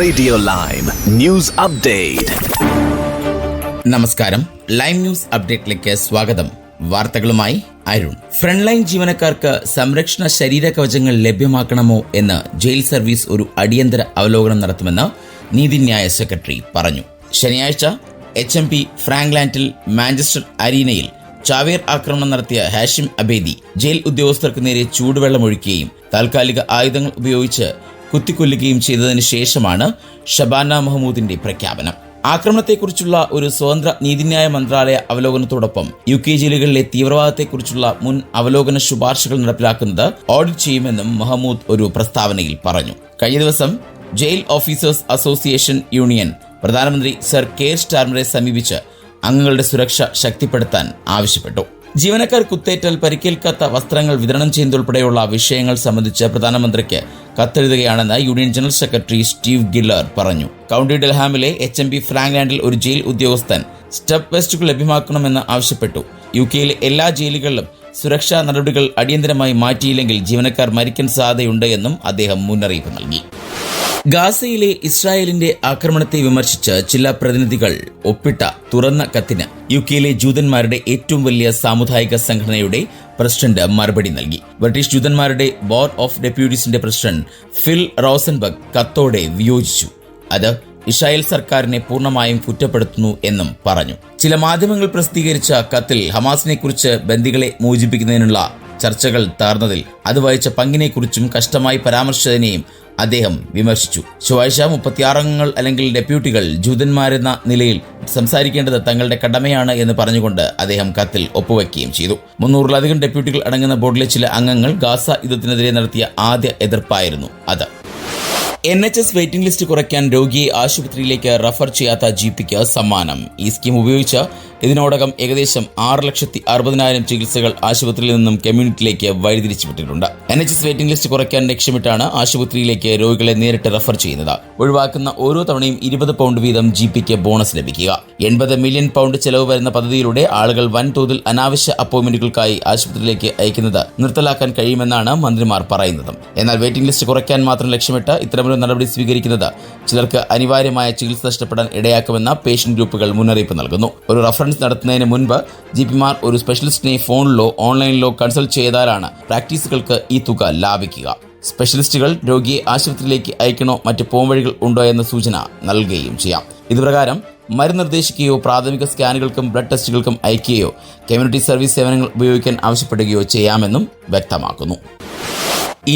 Radio lime news update. നമസ്കാരം, lime news അപ്ഡേറ്റിലേക്ക് സ്വാഗതം. വാർത്തകളുമായി അരുൺ. ഫ്രണ്ട് ലൈൻ ജീവനക്കാർക്ക് സംരക്ഷണ ശരീര കവചങ്ങൾ ലഭ്യമാക്കണമോ എന്ന് ജയിൽ സർവീസ് ഒരു അടിയന്തര അവലോകനം നടത്തുമെന്ന് നീതിന്യായ സെക്രട്ടറി പറഞ്ഞു. ശനിയാഴ്ച HMP ഫ്രാങ്ക്ലാൻഡിൽ മാഞ്ചസ്റ്റർ അരീനയിൽ ചാവേർ ആക്രമണം നടത്തിയ ഹാഷിം അബേദി ജയിൽ ഉദ്യോഗസ്ഥർക്ക് നേരെ ചൂടുവെള്ളമൊഴിക്കുകയും താൽക്കാലിക ആയുധങ്ങൾ ഉപയോഗിച്ച് കുത്തിക്കൊല്ലുകയും ചെയ്തതിനു ശേഷമാണ് ഷബാന മഹ്മൂദിന്റെ പ്രഖ്യാപനം. ആക്രമണത്തെക്കുറിച്ചുള്ള ഒരു സ്വതന്ത്ര നീതിന്യായ മന്ത്രാലയ അവലോകനത്തോടൊപ്പം UK ജയിലുകളിലെ തീവ്രവാദത്തെക്കുറിച്ചുള്ള മുൻ അവലോകന ശുപാർശകൾ നടപ്പിലാക്കുന്നത് ഓഡിറ്റ് ചെയ്യുമെന്നും മഹ്മൂദ് ഒരു പ്രസ്താവനയിൽ പറഞ്ഞു. കഴിഞ്ഞ ദിവസം ജയിൽ ഓഫീസേഴ്സ് അസോസിയേഷൻ യൂണിയൻ പ്രധാനമന്ത്രി സർ കെയർ സ്റ്റാർമറെ സമീപിച്ച് അംഗങ്ങളുടെ സുരക്ഷ ശക്തിപ്പെടുത്താൻ ആവശ്യപ്പെട്ടു. ജീവനക്കാർ കുത്തേറ്റാൽ പരിക്കേൽക്കാത്ത വസ്ത്രങ്ങൾ വിതരണം ചെയ്യുന്നതുൾപ്പെടെയുള്ള വിഷയങ്ങൾ സംബന്ധിച്ച് പ്രധാനമന്ത്രിക്ക് കത്തെഴുതുകയാണെന്ന് യൂണിയൻ ജനറൽ സെക്രട്ടറി സ്റ്റീവ് ഗില്ലർ പറഞ്ഞു. കൗണ്ടി ഡൽഹാമിലെ HMP ഫ്രാങ്ക്ലാൻഡിൽ ഒരു ജയിൽ ഉദ്യോഗസ്ഥൻ സ്റ്റെപ്പ് വെസ്റ്റുകൾ ലഭ്യമാക്കണമെന്ന് ആവശ്യപ്പെട്ടു. UKയിലെ എല്ലാ ജയിലുകളിലും സുരക്ഷാ നടപടികൾ അടിയന്തരമായി മാറ്റിയില്ലെങ്കിൽ ജീവനക്കാർ മരിക്കാൻ സാധ്യതയുണ്ട് എന്നും അദ്ദേഹം മുന്നറിയിപ്പ് നൽകി. ഗാസയിലെ ഇസ്രായേലിന്റെ ആക്രമണത്തെ വിമർശിച്ച് ചില പ്രതിനിധികൾ ഒപ്പിട്ട തുറന്ന കത്തിന് UKയിലെ ജൂതന്മാരുടെ ഏറ്റവും വലിയ സാമുദായിക സംഘടനയുടെ പ്രസിഡന്റ് മറുപടി നൽകി. ബ്രിട്ടീഷ് ജൂതന്മാരുടെ ബോർഡ് ഓഫ് ഡെപ്യൂട്ടീസിന്റെ പ്രസിഡന്റ് ഫിൽ റോസൻബർഗ് കത്തോടെ വിയോജിച്ചു. അത് ഇസ്രായേൽ സർക്കാരിനെ പൂർണ്ണമായും കുറ്റപ്പെടുത്തുന്നു എന്നും പറഞ്ഞു. ചില മാധ്യമങ്ങൾ പ്രസിദ്ധീകരിച്ച കത്തിൽ ഹമാസിനെക്കുറിച്ച് ബന്ദികളെ മോചിപ്പിക്കുന്നതിനുള്ള ചർച്ചകൾ താർന്നതിൽ അത് വഹിച്ച പങ്കിനെക്കുറിച്ചും കഷ്ടമായി പരാമർശിച്ചതിനെയും അദ്ദേഹം വിമർശിച്ചു. ചൊവ്വാഴ്ച 36 അംഗങ്ങൾ അല്ലെങ്കിൽ ഡെപ്യൂട്ടികൾ ജൂതന്മാരെന്ന നിലയിൽ സംസാരിക്കേണ്ടത് തങ്ങളുടെ കടമയാണ് എന്ന് പറഞ്ഞുകൊണ്ട് അദ്ദേഹം കത്തിൽ ഒപ്പുവയ്ക്കുകയും ചെയ്തു. 300-ലധികം ഡെപ്യൂട്ടികൾ അടങ്ങുന്ന ബോർഡിലെ ചില അംഗങ്ങൾ ഗാസ യുദ്ധത്തിനെതിരെ നടത്തിയ ആദ്യ എതിർപ്പായിരുന്നു അത്. NHS വെയിറ്റിംഗ് ലിസ്റ്റ് കുറയ്ക്കാൻ രോഗിയെ ആശുപത്രിയിലേക്ക് റഫർ ചെയ്യാത്ത GPക്ക് സമ്മാനം. ഈ സ്കീം ഉപയോഗിച്ച് ഇതിനോടകം ഏകദേശം 6,60,000 ചികിത്സകൾ ആശുപത്രിയിൽ നിന്നും കമ്മ്യൂണിറ്റിയിലേക്ക് വഴിതിരിച്ചുവിട്ടിട്ടുണ്ട്. NHS വെയിറ്റിംഗ് ലിസ്റ്റ് കുറയ്ക്കാൻ ലക്ഷ്യമിട്ടാണ് ആശുപത്രിയിലേക്ക് രോഗികളെ നേരിട്ട് റഫർ ചെയ്യുന്നത്. ഒഴിവാക്കുന്ന ഓരോ തവണയും 20 പൗണ്ട് വീതം GPക്ക് ബോണസ് ലഭിക്കുക. 80 മില്യൺ പൗണ്ട് ചെലവ് വരുന്ന പദ്ധതിയിലൂടെ ആളുകൾ വൻതോതിൽ അനാവശ്യ അപ്പോയിന്റ്മെന്റുകൾക്കായി ആശുപത്രിയിലേക്ക് അയക്കുന്നത് നിർത്തലാക്കാൻ കഴിയുമെന്നാണ് മന്ത്രിമാർ പറയുന്നത്. എന്നാൽ വെയിറ്റിംഗ് ലിസ്റ്റ് കുറയ്ക്കാൻ മാത്രം ലക്ഷ്യമിട്ട് ഇത്തരമൊരു നടപടി സ്വീകരിക്കുന്നത് ചിലർക്ക് അനിവാര്യമായ ചികിത്സ നഷ്ടപ്പെടാൻ ഇടയാക്കുമെന്ന പേഷ്യന്റ് ഗ്രൂപ്പുകൾ മുന്നറിയിപ്പ് നൽകുന്നു. ഒരു റഫറൻസ് നടത്തുന്നതിന് മുൻപ് GPമാർ ഒരു സ്പെഷ്യലിസ്റ്റിനെ ഫോണിലോ ഓൺലൈനിലോ കൺസൾട്ട് ചെയ്താലാണ് പ്രാക്ടീസുകൾക്ക് ഈ തുക ലാഭിക്കുക. സ്പെഷ്യലിസ്റ്റുകൾ രോഗിയെ ആശുപത്രിയിലേക്ക് അയക്കണോ മറ്റ് പോംവഴികൾ ഉണ്ടോ എന്ന സൂചന നൽകുകയും ചെയ്യാം. ഇതുപ്രകാരം മരുന്ന് നിർദ്ദേശിക്കുകയോ പ്രാഥമിക സ്കാനുകൾക്കും ബ്ലഡ് ടെസ്റ്റുകൾക്കും അയക്കുകയോ കമ്മ്യൂണിറ്റി സർവീസ് സേവനങ്ങൾ ഉപയോഗിക്കാൻ ആവശ്യപ്പെടുകയോ ചെയ്യാമെന്നും വ്യക്തമാക്കുന്നു.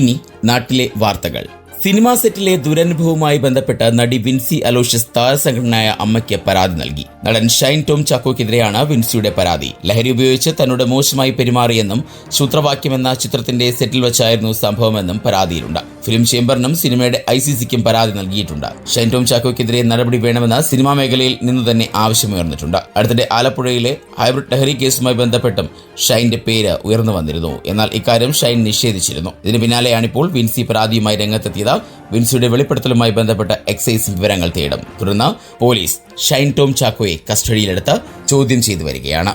ഇനി നാട്ടിലെ വാർത്തകൾ. സിനിമാ സെറ്റിലെ ദുരനുഭവവുമായി ബന്ധപ്പെട്ട് നടി വിൻസി അലോഷ്യസ് താരസംഘടനയായ അമ്മയ്ക്ക് പരാതി നൽകി. നടൻ ഷൈൻ ടോം ചാക്കോയ്ക്കെതിരെയാണ് വിൻസിയുടെ പരാതി. ലഹരി ഉപയോഗിച്ച് തന്നോട് മോശമായി പെരുമാറിയെന്നും സൂത്രവാക്യമെന്ന ചിത്രത്തിന്റെ സെറ്റിൽ വെച്ചായിരുന്നു സംഭവമെന്നും പരാതിയിലുണ്ട്. ഫിലിം ചേംബറിനും സിനിമയുടെ ICCക്കും പരാതി നൽകിയിട്ടുണ്ട്. ഷൈൻ ടോം ചാക്കോയ്ക്കെതിരെ നടപടി വേണമെന്ന് സിനിമാ മേഖലയിൽ നിന്നു തന്നെ ആവശ്യമുയർന്നിട്ടുണ്ട്. അടുത്തിടെ ആലപ്പുഴയിലെ ഹൈബ്രിഡ് ലഹരി കേസുമായി ബന്ധപ്പെട്ടും ഷൈന്റെ പേര് ഉയർന്നു വന്നിരുന്നു. എന്നാൽ ഇക്കാര്യം ഷൈൻ നിഷേധിച്ചിരുന്നു. ഇതിന് പിന്നാലെയാണിപ്പോൾ വിൻസി പരാതിയുമായി രംഗത്തെത്തിയത്. വിൻസിയുടെ വെളിപ്പെടുത്തലുമായി ബന്ധപ്പെട്ട എക്സൈസ് വിവരങ്ങൾ തേടും. തുടർന്ന് പോലീസ് ഷൈൻ ടോം ചാക്കോയെ കസ്റ്റഡിയിലെടുത്ത് ചോദ്യം ചെയ്തു വരികയാണ്.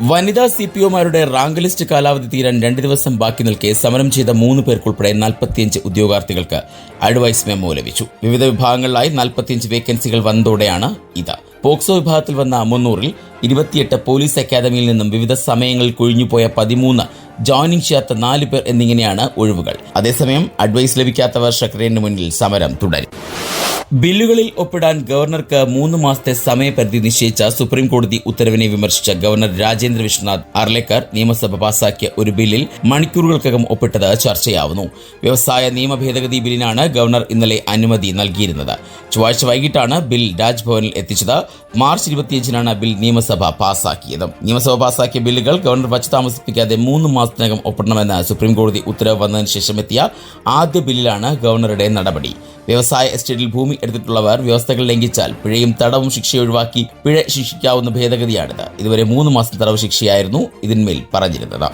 വനിതാ CPOമാരുടെ റാങ്ക് ലിസ്റ്റ് കാലാവധി തീരാൻ 2 ദിവസം ബാക്കി നിൽക്കെ സമരം ചെയ്ത 3 പേർക്കുൾപ്പെടെ 45 ഉദ്യോഗാർത്ഥികൾക്ക് അഡ്വൈസ് മെമ്മോ ലഭിച്ചു. വിവിധ വിഭാഗങ്ങളിലായി 45 വേക്കൻസികൾ വന്നതോടെയാണ് ഇത്. പോക്സോ വിഭാഗത്തിൽ വന്ന 300-ൽ 28 പോലീസ് അക്കാദമിയിൽ നിന്നും വിവിധ സമയങ്ങളിൽ കൊഴിഞ്ഞുപോയ 13 ജോയിനിങ് ചെയ്യാത്ത 4 പേർ എന്നിങ്ങനെയാണ് ഒഴിവുകൾ. അതേസമയം അഡ്വൈസ് ലഭിക്കാത്തവർ സെക്രട്ടേറിയറ്റിന് മുന്നിൽ സമരം തുടരും. ബില്ലുകളിൽ ഒപ്പിടാൻ ഗവർണർക്ക് 3 മാസത്തെ സമയപരിധി നിശ്ചയിച്ച സുപ്രീം കോടതി ഉത്തരവിനെ വിമർശിച്ച ഗവർണർ രാജേന്ദ്ര വിശ്വനാഥ് അർലേക്കർ നിയമസഭ പാസാക്കിയ ഒരു ബില്ലിൽ മണിക്കൂറുകൾക്കകം ഒപ്പിട്ടത് ചർച്ചയാവുന്നു. വ്യവസായ നിയമ ഭേദഗതി ബില്ലിനാണ് ഗവർണർ ഇന്നലെ അനുമതി നൽകിയിരുന്നത്. ചൊവ്വാഴ്ച വൈകിട്ടാണ് ബിൽ രാജ്ഭവനിൽ എത്തിച്ചത്. മാർച്ച് 25-നാണ് ബിൽ നിയമസഭ പാസാക്കിയത്. നിയമസഭ പാസാക്കിയ ബില്ലുകൾ ഗവർണർ വച്ച് താമസിപ്പിക്കാതെ 3 മാസത്തിനകം ഒപ്പിടണമെന്ന് സുപ്രീം കോടതി ഉത്തരവ് വന്നതിന് ശേഷം എത്തിയ ആദ്യ ബില്ലിലാണ് ഗവർണറുടെ നടപടി. വ്യവസായ എസ്റ്റേറ്റിൽ ഭൂമി എടുത്തിട്ടുള്ളവർ വ്യവസ്ഥകൾ ലംഘിച്ചാൽ പിഴയും തടവും ശിക്ഷ ഒഴിവാക്കി പിഴ ശിക്ഷിക്കാവുന്ന ഭേദഗതിയാണിത്. ഇതുവരെ 3 മാസം തടവ് ശിക്ഷയായിരുന്നു ഇതിന്മേൽ പറഞ്ഞിരുന്നത്.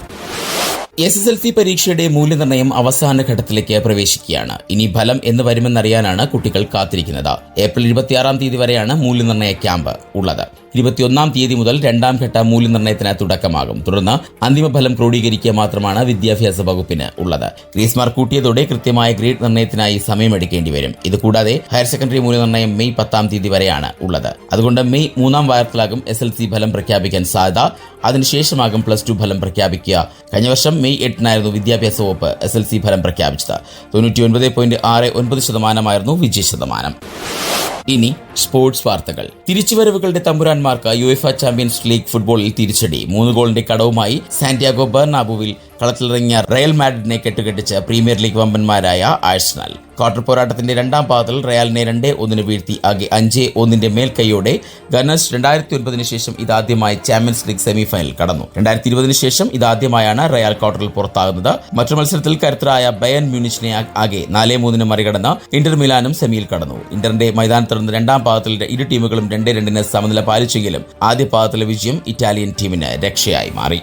SSLC പരീക്ഷയുടെ മൂല്യനിർണ്ണയം അവസാന ഘട്ടത്തിലേക്ക് പ്രവേശിക്കുകയാണ്. ഇനി ഫലം എന്ന് വരുമെന്നറിയാനാണ് കുട്ടികൾ കാത്തിരിക്കുന്നത്. ഏപ്രിൽ 26-ാം തീയതി വരെയാണ് മൂല്യനിർണ്ണയ ക്യാമ്പ് ഉള്ളത്. 21 തീയതി മുതൽ രണ്ടാം ഘട്ട മൂല്യനിർണ്ണയത്തിന് തുടക്കമാകും. തുടർന്ന് അന്തിമ ഫലം ക്രോഡീകരിക്കുക മാത്രമാണ് വിദ്യാഭ്യാസ വകുപ്പിന് ഉള്ളത്. ഗ്രേസ് മാർക്ക് കൂട്ടിയതോടെ കൃത്യമായ ഗ്രേഡ് നിർണ്ണയത്തിനായി സമയമെടുക്കേണ്ടി വരും. ഇതുകൂടാതെ ഹയർ സെക്കൻഡറി മൂല്യനിർണ്ണയം മെയ് 10 തീയതി വരെയാണ് ഉള്ളത്. അതുകൊണ്ട് മെയ് 3 വാരത്തിലാകും SLC ഫലം പ്രഖ്യാപിക്കാൻ സാധ്യത. അതിനുശേഷമാകും +2 ഫലം പ്രഖ്യാപിക്കുക. കഴിഞ്ഞ വർഷം മെയ് 8 വിദ്യാഭ്യാസ വകുപ്പ് SLC ഫലം പ്രഖ്യാപിച്ചത്. 99.69% വിജയ ശതമാനം. ഇനി സ്പോർട്സ് വാർത്തകൾ. തിരിച്ചുവരവുകളുടെ തമ്പുരാന്മാർക്ക് യുവേഫ ചാമ്പ്യൻസ് ലീഗ് ഫുട്ബോളിൽ തിരിച്ചടി. 3 ഗോളിന്റെ കടവുമായി സാന്റിയാഗോ ബെർണാബുവിൽ കളത്തിലിറങ്ങിയ റയൽ മാഡ്രിഡിനെ കെട്ടുകെട്ടിച്ച് പ്രീമിയർ ലീഗ് വമ്പന്മാരായ ആഴ്സണൽ. ക്വാർട്ടർ പോരാട്ടത്തിന്റെ രണ്ടാം പാദത്തിൽ റയലിനെ 2-1 വീഴ്ത്തി ആകെ 5-1 മേൽക്കൈയോടെ ഗണ്ണേഴ്സ് 2009 ശേഷം ഇതാദ്യമായി ചാമ്പ്യൻസ് ലീഗ് സെമിഫൈനൽ കടന്നു. 2020 ശേഷം ഇതാദ്യമായാണ് റയൽ ക്വാർട്ടറിൽ പുറത്താകുന്നത്. മറ്റൊരു മത്സരത്തിൽ കരുത്തരായ ബയൺ മ്യൂണിച്ചിനെ ആകെ 4-3 മറികടന്ന് ഇന്റർ മിലാനും സെമിയിൽ കടന്നു. ഇന്ററിന്റെ മൈതാനത്ത് നടന്ന രണ്ടാം പാദത്തിൽ ഇരു ടീമുകളും 2-2 സമനില പാലിച്ചെങ്കിലും ആദ്യ പാദത്തിലെ വിജയം ഇറ്റാലിയൻ ടീമിന് രക്ഷയായി മാറി.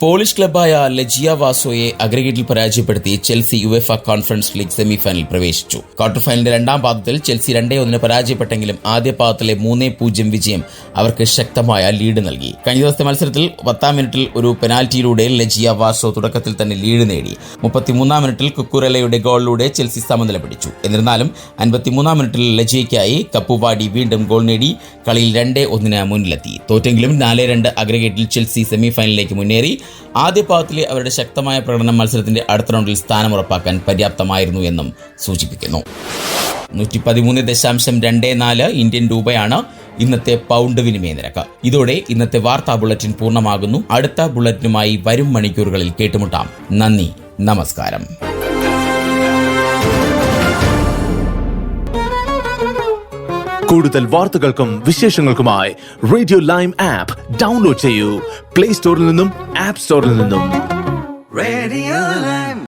പോളിഷ് ക്ലബ്ബായ ലെജിയ വാസോയെ അഗ്രഗേറ്റിൽ പരാജയപ്പെടുത്തി ചെൽസി യുവേഫ കോൺഫറൻസ് ലീഗ് സെമിഫൈനലിൽ പ്രവേശിച്ചു. ക്വാർട്ടർ ഫൈനലിന്റെ രണ്ടാം പാദത്തിൽ ചെൽസി 2-1 പരാജയപ്പെട്ടെങ്കിലും ആദ്യ പാദത്തിലെ 3-0 വിജയം അവർക്ക് ശക്തമായ ലീഡ് നൽകി. കഴിഞ്ഞ ദിവസത്തെ മത്സരത്തിൽ 10 മിനിറ്റിൽ ഒരു പെനാൽറ്റിയിലൂടെ ലെജിയ വാസോ തുടക്കത്തിൽ തന്നെ ലീഡ് നേടി. 33 മിനിറ്റിൽ കുക്കുറെലയുടെ ഗോളിലൂടെ ചെൽസി സമനില പിടിച്ചു. എന്നിരുന്നാലും 53 മിനിറ്റിൽ ലെജിയയ്ക്കായി കപ്പുവാടി വീണ്ടും ഗോൾ നേടി കളിയിൽ 2-1 മുന്നിലെത്തി. തോറ്റെങ്കിലും 4-2 അഗ്രഗേറ്റിൽ ചെൽസി സെമിഫൈനലിലേക്ക് മുന്നേറി. ആദ്യ പാദത്തിലെ അവരുടെ ശക്തമായ പ്രകടനം മത്സരത്തിന്റെ അടുത്ത റൗണ്ടിൽ സ്ഥാനമുറപ്പാക്കാൻ പര്യാപ്തമായിരുന്നു എന്നും സൂചിപ്പിക്കുന്നു. 113.24 ഇന്ത്യൻ രൂപയാണ് ഇന്നത്തെ പൗണ്ട് വിനിമയ നിരക്ക്. ഇതോടെ ഇന്നത്തെ വാർത്താ ബുള്ളറ്റിൻ പൂർണ്ണമാകുന്നു. അടുത്ത ബുള്ളറ്റിനുമായി വരും മണിക്കൂറുകളിൽ കേട്ടുമുട്ടാം. നന്ദി, നമസ്കാരം. കൂടുതൽ വാർത്തകൾക്കും വിശേഷങ്ങൾക്കുമായി റേഡിയോ ലൈം ആപ്പ് ഡൗൺലോഡ് ചെയ്യൂ. പ്ലേ സ്റ്റോറിൽ നിന്നും ആപ്പ് സ്റ്റോറിൽ നിന്നും.